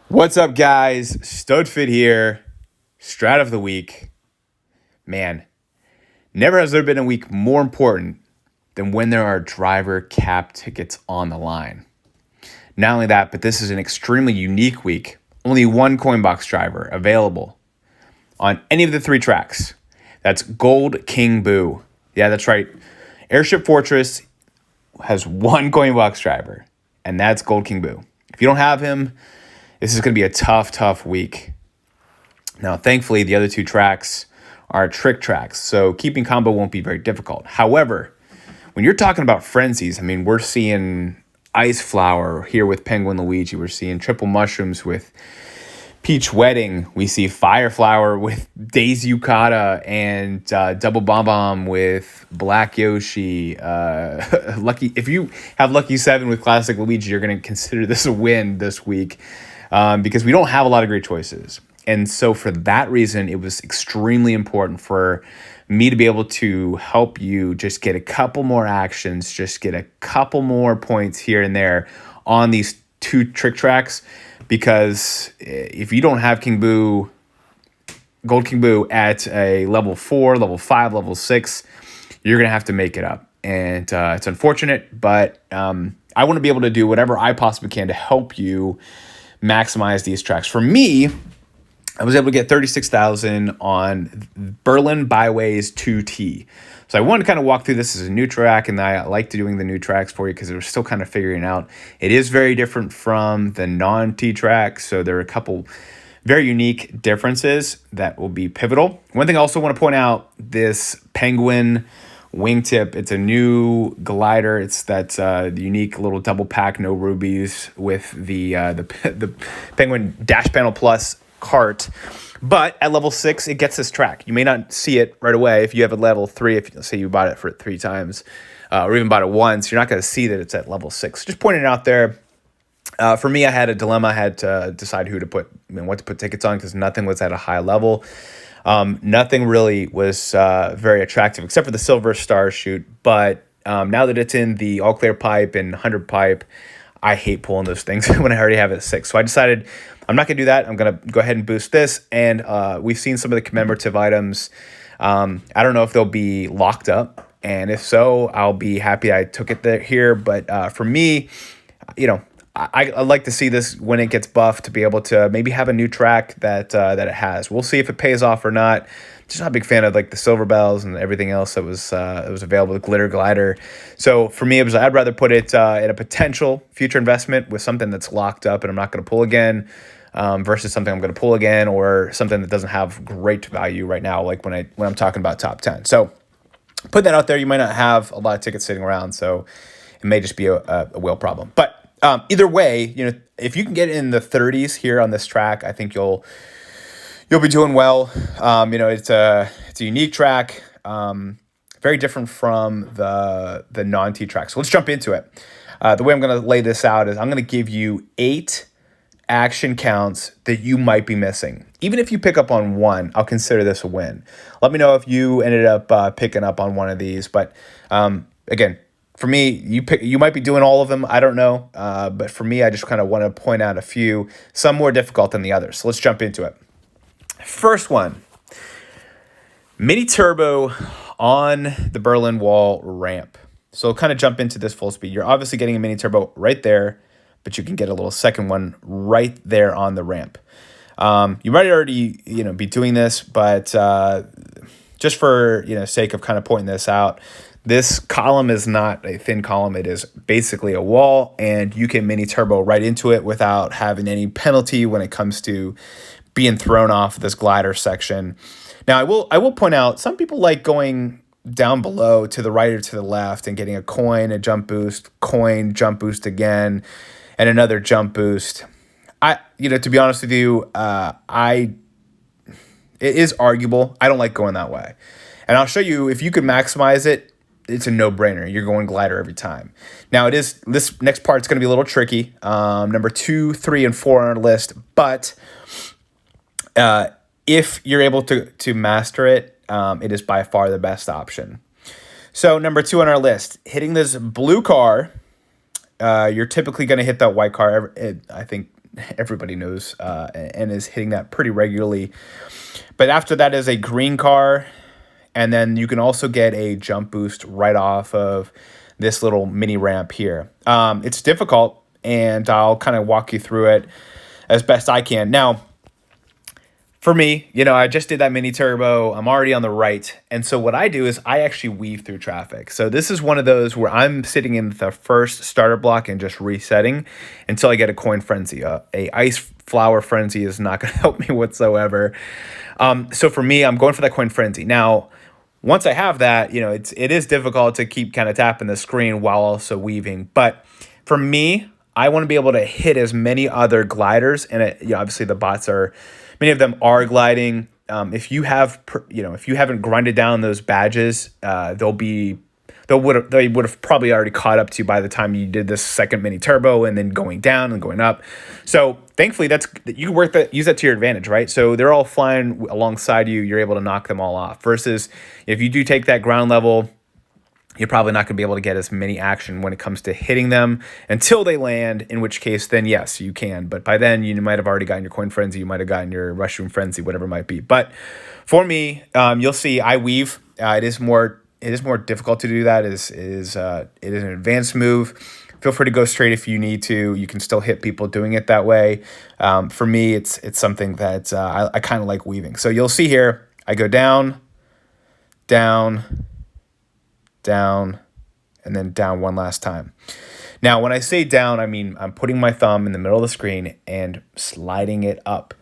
What's up, guys? Studfit here. Strat of the week. Man, never has there been a week more important than when there are driver cap tickets on the line. Not only that, but this is an extremely unique week. Only one Coinbox driver available on any of the three tracks. That's Gold King Boo. Yeah, that's right. Airship Fortress has one Coinbox driver, and that's Gold King Boo. If you don't have him, this is going to be a tough week. Now, thankfully, the other two tracks are trick tracks, so keeping combo won't be very difficult. However, when you're talking about frenzies, I mean, we're seeing Ice Flower here with Penguin Luigi. We're seeing Triple Mushrooms with Peach Wedding. We see Fire Flower with Daisy Yukata and Double Bomb Bomb with Black Yoshi. Lucky, if you have Lucky 7 with Classic Luigi, you're going to consider this a win this week because we don't have a lot of great choices. And so for that reason, it was extremely important for me to be able to help you just get a couple more actions, just get a couple more points here and there on these two trick tracks. Because if you don't have King Boo, Gold King Boo at a level 4, level 5, level 6, you're going to have to make it up. And it's unfortunate, but I want to be able to do whatever I possibly can to help you maximize these tracks. For me, I was able to get 36,000 on Berlin Byways 2T. So I wanted to kind of walk through this as a new track, and I like doing the new tracks for you because we're still kind of figuring out. It is very different from the non-T track, so there are a couple very unique differences that will be pivotal. One thing I also want to point out, this Penguin wingtip, it's a new glider. It's that unique little double pack, no rubies, with the Penguin Dash Panel Plus cart. But at level 6, it gets this track. You may not see it right away if you have a level 3. If say you bought it for 3 times, or even bought it once, you're not going to see that it's at level 6. Just pointing it out there. For me, I had a dilemma. I had to decide who to put, what to put tickets on because nothing was at a high level. Nothing really was very attractive except for the Silver Star shoot. But now that it's in the All Clear pipe and 100 pipe, I hate pulling those things when I already have it at 6. So I decided I'm not going to do that. I'm going to go ahead and boost this. And we've seen some of the commemorative items. I don't know if they'll be locked up. And if so, I'll be happy I took it here. But for me, I like to see this when it gets buffed to be able to maybe have a new track that it has. We'll see if it pays off or not. Just not a big fan of like the silver bells and everything else that was available, the glitter glider. So for me, I'd rather put it in a potential future investment with something that's locked up and I'm not going to pull again, versus something I'm going to pull again or something that doesn't have great value right now, like when I'm talking about top 10. So put that out there. You might not have a lot of tickets sitting around, so it may just be a whale problem. But either way, if you can get in the 30s here on this track, I think you'll be doing well. It's a unique track, very different from the non-T track. So let's jump into it. The way I'm going to lay this out is I'm going to give you 8 action counts that you might be missing. Even if you pick up on one, I'll consider this a win. Let me know if you ended up picking up on one of these. But again, for me, you might be doing all of them. I don't know. But for me, I just kind of want to point out a few, some more difficult than the others. So let's jump into it. First one, mini turbo on the Berlin Wall ramp. So kind of jump into this full speed. You're obviously getting a mini turbo right there, but you can get a little second one right there on the ramp. You might already be doing this, but just for sake of kind of pointing this out, this column is not a thin column. It is basically a wall, and you can mini turbo right into it without having any penalty when it comes to being thrown off this glider section. Now, I will point out, some people like going down below to the right or to the left and getting a coin, a jump boost, coin, jump boost again, and another jump boost. To be honest with you, it is arguable. I don't like going that way. And I'll show you, if you could maximize it, it's a no-brainer. You're going glider every time. Now, this next part's going to be a little tricky. Number 2, 3, and 4 on our list. But if you're able to master it, it is by far the best option. So number 2 on our list, hitting this blue car. You're typically going to hit that white car. I think everybody knows and is hitting that pretty regularly. But after that is a green car, and then you can also get a jump boost right off of this little mini ramp here. It's difficult, and I'll kind of walk you through it as best I can. Now, for me, I just did that mini turbo. I'm already on the right. And so what I do is I actually weave through traffic. So this is one of those where I'm sitting in the first starter block and just resetting until I get a coin frenzy. A ice flower frenzy is not going to help me whatsoever. So for me, I'm going for that coin frenzy. Now, once I have that, it is difficult to keep kind of tapping the screen while also weaving. But for me, I want to be able to hit as many other gliders, and obviously the bots many of them are gliding. If you haven't grinded down those badges, they would have probably already caught up to you by the time you did this second mini turbo and then going down and going up. So thankfully, you use that to your advantage, right? So they're all flying alongside you. You're able to knock them all off. Versus if you do take that ground level, you're probably not going to be able to get as many action when it comes to hitting them until they land, in which case then yes, you can. But by then you might have already gotten your coin frenzy, you might have gotten your mushroom frenzy, whatever it might be. But for me, you'll see I weave. It is more difficult to do that. It is an advanced move. Feel free to go straight if you need to. You can still hit people doing it that way. For me, it's something that I kind of like weaving. So you'll see here, I go down, down, down, and then down one last time. Now, when I say down, I mean I'm putting my thumb in the middle of the screen and sliding it up.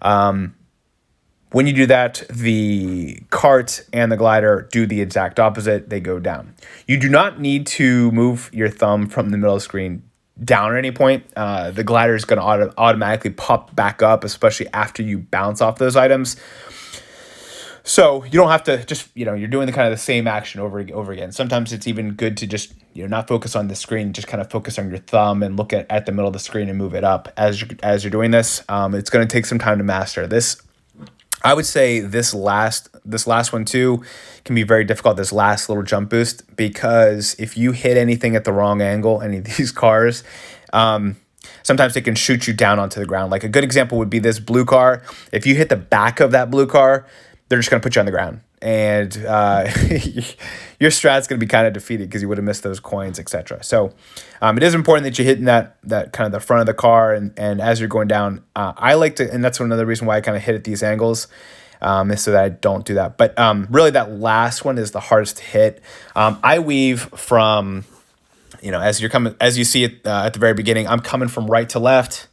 When you do that, the cart and the glider do the exact opposite. They go down. You do not need to move your thumb from the middle of the screen down at any point. The glider is going to automatically pop back up, especially after you bounce off those items. So you don't have to just, you're doing the kind of the same action over again. Sometimes it's even good to just, not focus on the screen, just kind of focus on your thumb and look at the middle of the screen and move it up as you're doing this. It's going to take some time to master this. I would say this last one too can be very difficult, this last little jump boost, because if you hit anything at the wrong angle, any of these cars, sometimes they can shoot you down onto the ground. Like a good example would be this blue car. If you hit the back of that blue car, they're just going to put you on the ground, and your strat's going to be kind of defeated because you would have missed those coins, etc. So it is important that you hit in that kind of the front of the car, and as you're going down, I like to, and that's another reason why I kind of hit at these angles, is so that I don't do that. But really, that last one is the hardest to hit. I weave from, as you see it at the very beginning, I'm coming from right to left,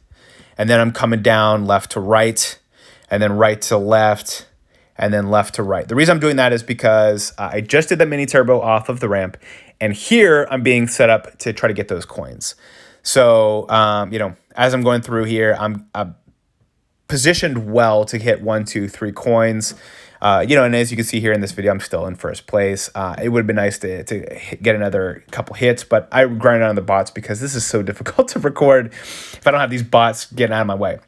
and then I'm coming down left to right, and then right to left, and then left to right. The reason I'm doing that is because I just did that mini turbo off of the ramp, and here I'm being set up to try to get those coins. So, as I'm going through here, I'm positioned well to hit 1, 2, 3 coins. And as you can see here in this video, I'm still in first place. It would have been nice to get another couple hits, but I grinded on the bots because this is so difficult to record if I don't have these bots getting out of my way.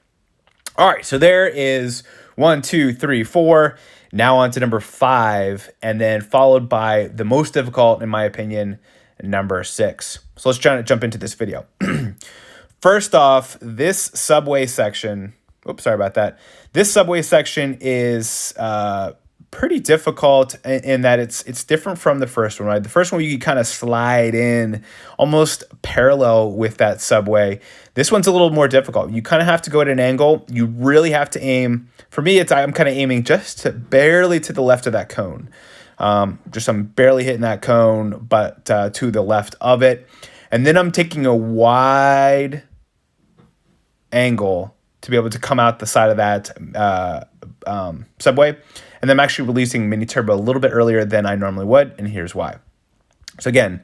All right, so there is 1, 2, 3, 4. Now on to number 5, and then followed by the most difficult, in my opinion, number 6. So let's try to jump into this video. First off, this subway section. Oops, sorry about that. This subway section is pretty difficult in that it's different from the first one, right? The first one you can kind of slide in almost parallel with that subway. This one's a little more difficult. You kind of have to go at an angle. You really have to aim. For me, I'm kind of aiming just barely to the left of that cone. I'm barely hitting that cone, but to the left of it. And then I'm taking a wide angle to be able to come out the side of that subway. And then I'm actually releasing mini turbo a little bit earlier than I normally would, and here's why. So again,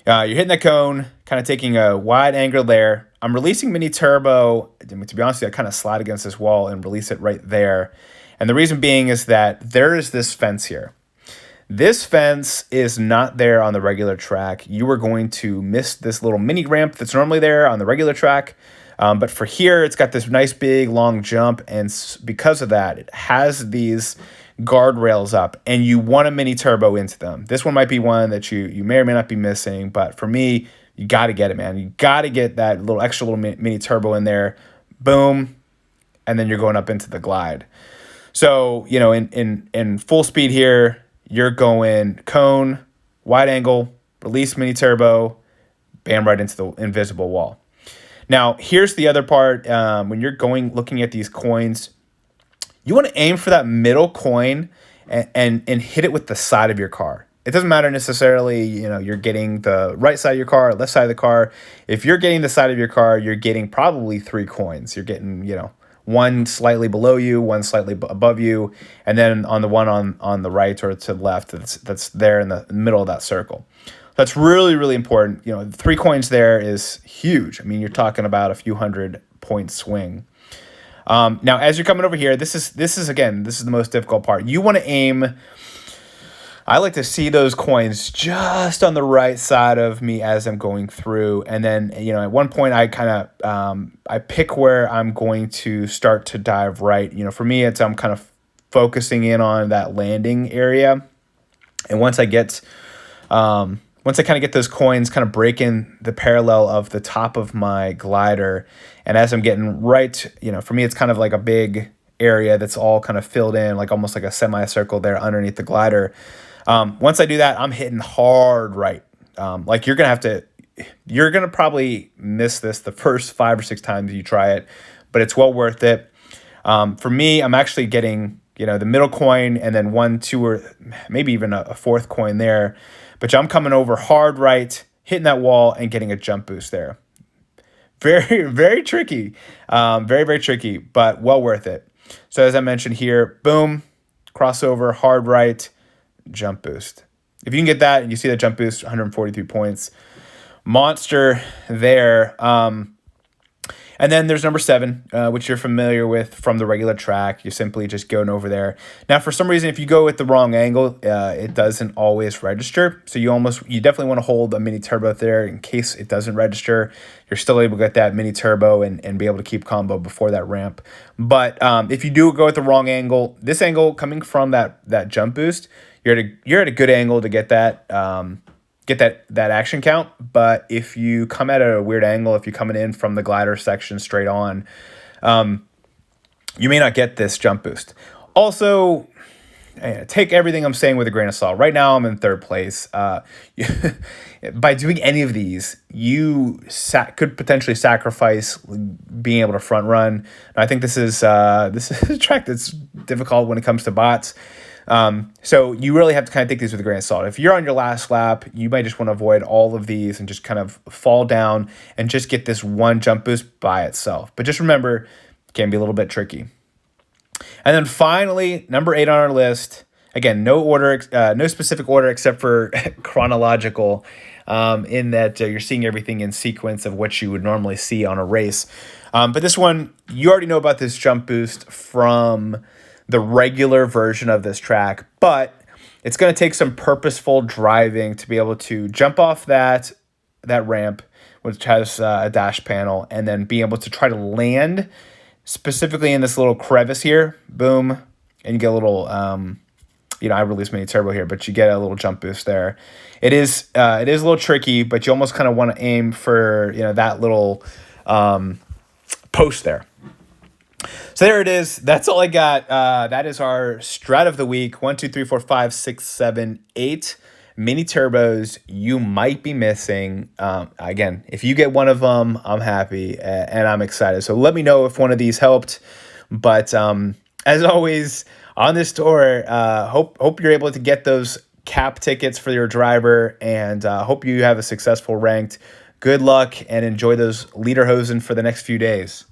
you're hitting the cone, kind of taking a wide angle there. I'm releasing mini turbo. To be honest with you, I kind of slide against this wall and release it right there. And the reason being is that there is this fence here. This fence is not there on the regular track. You are going to miss this little mini ramp that's normally there on the regular track. But for here, it's got this nice big long jump, and because of that, it has these guardrails up, and you want a mini turbo into them. This one might be one that you may or may not be missing, but for me, you got to get it, man. You got to get that little extra little mini turbo in there. Boom. And then you're going up into the glide. So, in full speed here, you're going cone, wide angle, release mini turbo, bam, right into the invisible wall. Now, here's the other part. When you're looking at these coins, you want to aim for that middle coin and hit it with the side of your car. It doesn't matter necessarily, you're getting the right side of your car, left side of the car. If you're getting the side of your car, you're getting probably 3 coins. You're getting, one slightly below you, one slightly above you, and then on the one on the right or to the left that's there in the middle of that circle. That's really, really important. 3 coins there is huge. I mean, you're talking about a few 100-point swing. Now, as you're coming over here, this is the most difficult part. You want to aim. I like to see those coins just on the right side of me as I'm going through. And then, at one point I kind of, I pick where I'm going to start to dive right. For me, I'm kind of focusing in on that landing area. And once I kind of get those coins kind of breaking the parallel of the top of my glider, and as I'm getting right, for me, it's kind of like a big area that's all kind of filled in, like almost like a semicircle there underneath the glider. Once I do that, I'm hitting hard right. Like you're going to probably miss this the first 5 or 6 times you try it, but it's well worth it. For me, I'm actually getting, the middle coin and then 1, 2, or maybe even a 4th coin there. But I'm coming over hard right, hitting that wall and getting a jump boost there. Very, very tricky. Very, very tricky, but well worth it. So as I mentioned here, boom, crossover, hard right, jump boost. If you can get that and you see that jump boost, 143 points. Monster there. And then there's number 7, which you're familiar with from the regular track. You're simply just going over there. Now, for some reason, if you go with the wrong angle, it doesn't always register. So you definitely want to hold a mini turbo there in case it doesn't register. You're still able to get that mini turbo and be able to keep combo before that ramp. But if you do go with the wrong angle, this angle coming from that jump boost, you're at a good angle to get that that action count. But if you come at a weird angle, if you're coming in from the glider section straight on, you may not get this jump boost. Also, take everything I'm saying with a grain of salt. Right now, I'm in 3rd place. By doing any of these, you could potentially sacrifice being able to front run. And I think this is a track that's difficult when it comes to bots. So you really have to kind of take these with a grain of salt. If you're on your last lap, you might just want to avoid all of these and just kind of fall down and just get this one jump boost by itself. But just remember, it can be a little bit tricky. And then finally, number 8 on our list. Again, no specific order except for chronological, in that you're seeing everything in sequence of what you would normally see on a race. But this one, you already know about this jump boost from the regular version of this track, but it's going to take some purposeful driving to be able to jump off that ramp, which has a dash panel, and then be able to try to land specifically in this little crevice here. Boom, and you get a little, I release mini turbo here, but you get a little jump boost there. It is a little tricky, but you almost kind of want to aim for that little post there. So there it is. That's all I got. That is our Strat of the week. 1, 2, 3, 4, 5, 6, 7, 8 mini turbos you might be missing. Again, if you get one of them, I'm happy and I'm excited. So let me know if one of these helped. But as always on this tour, hope you're able to get those cap tickets for your driver, and hope you have a successful ranked. Good luck and enjoy those lederhosen for the next few days.